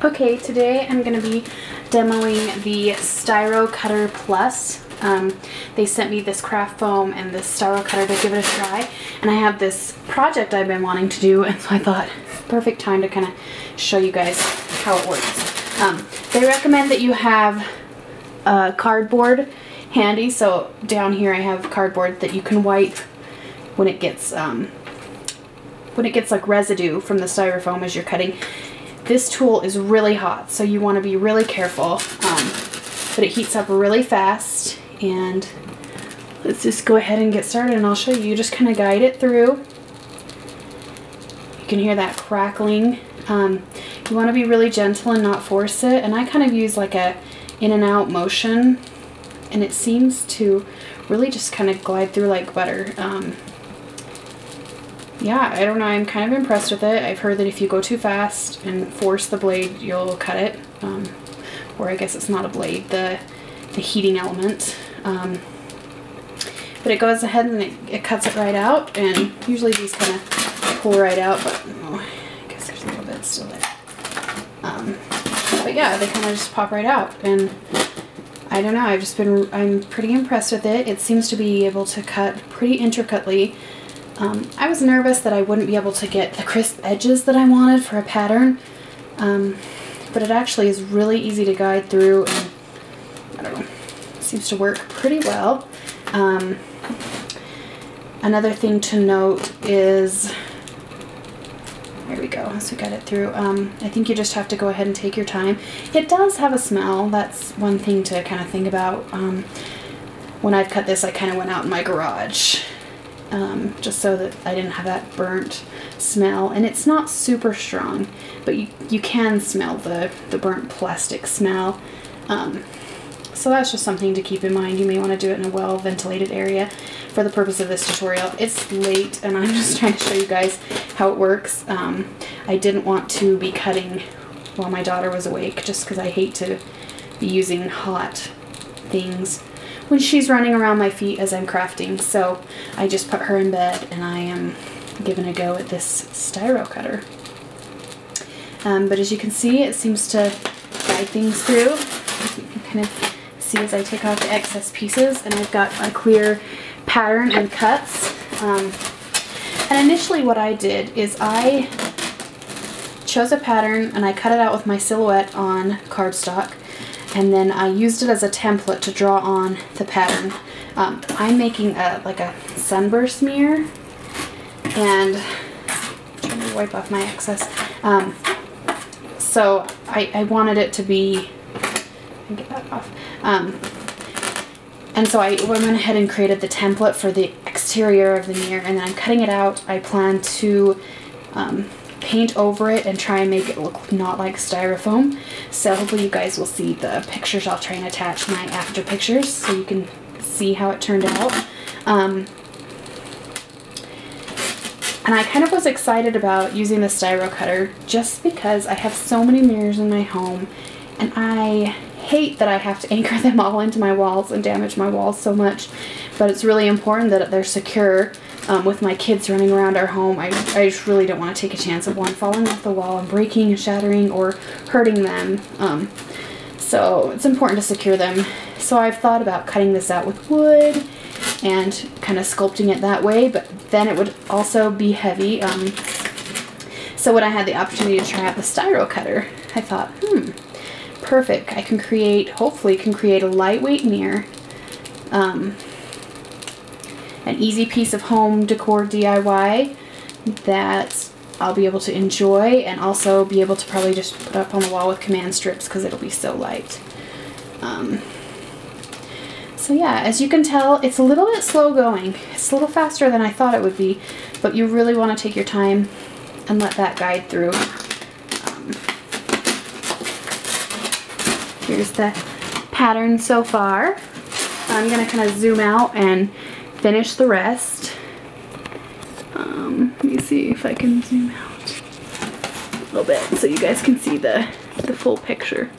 Okay, today I'm going to be demoing the Styrocutter Plus. They sent me this craft foam and this Styrocutter to give it a try, and I have this project I've been wanting to do, and so I thought perfect time to kind of show you guys how it works. They recommend that you have cardboard handy, so down here I have cardboard that you can wipe when it gets like residue from the styrofoam as you're cutting. This tool is really hot, so you want to be really careful, but it heats up really fast. And let's just go ahead and get started, and I'll show you. You just kind of guide it through. You can hear that crackling. You want to be really gentle and not force it, and I kind of use like a in and out motion, and it seems to really just kind of glide through like butter. Yeah, I don't know, I'm kind of impressed with it. I've heard that if you go too fast and force the blade, you'll cut it. Or I guess it's not a blade, the heating element. But it goes ahead and it cuts it right out, and usually these kind of pull right out, but oh, I guess there's a little bit still there. But yeah, they kind of just pop right out, and I don't know, I'm pretty impressed with it. It seems to be able to cut pretty intricately. I was nervous that I wouldn't be able to get the crisp edges that I wanted for a pattern, but it actually is really easy to guide through, and I don't know, it seems to work pretty well. Another thing to note is, there we go, so we got it through. I think you just have to go ahead and take your time. It does have a smell. That's one thing to kind of think about. When I've cut this, I kind of went out in my garage, just so that I didn't have that burnt smell, and it's not super strong, but you can smell the burnt plastic smell. So that's just something to keep in mind. You may want to do it in a well ventilated area for the purpose of this tutorial. It's late and I'm just trying to show you guys how it works. I didn't want to be cutting while my daughter was awake, just because I hate to be using hot things when she's running around my feet as I'm crafting. So I just put her in bed and I am giving a go at this Styrocutter. But as you can see, it seems to guide things through. You can kind of see as I take off the excess pieces, and I've got a clear pattern and cuts. And initially what I did is I chose a pattern and I cut it out with my silhouette on cardstock, and then I used it as a template to draw on the pattern. I'm making like a sunburst mirror, and I'm trying to wipe off my excess. So I wanted it to be, get that off. And so I went ahead and created the template for the exterior of the mirror, and then I'm cutting it out. I plan to paint over it and try and make it look not like styrofoam. So hopefully you guys will see the pictures. I'll try and attach my after pictures so you can see how it turned out. And I kind of was excited about using the Styrocutter just because I have so many mirrors in my home, and I hate that I have to anchor them all into my walls and damage my walls so much, but it's really important that they're secure. With my kids running around our home, I just really don't want to take a chance of one falling off the wall and breaking and shattering or hurting them. So it's important to secure them. So I've thought about cutting this out with wood and kind of sculpting it that way, but then it would also be heavy. So when I had the opportunity to try out the Styrocutter, I thought, perfect. I can hopefully create a lightweight mirror, an easy piece of home decor DIY that I'll be able to enjoy, and also be able to probably just put up on the wall with command strips because it'll be so light. So yeah, as you can tell, it's a little bit slow going. It's a little faster than I thought it would be, but you really want to take your time and let that guide through. Here's the pattern so far. I'm going to kind of zoom out and finish the rest. Let me see if I can zoom out a little bit so you guys can see the full picture.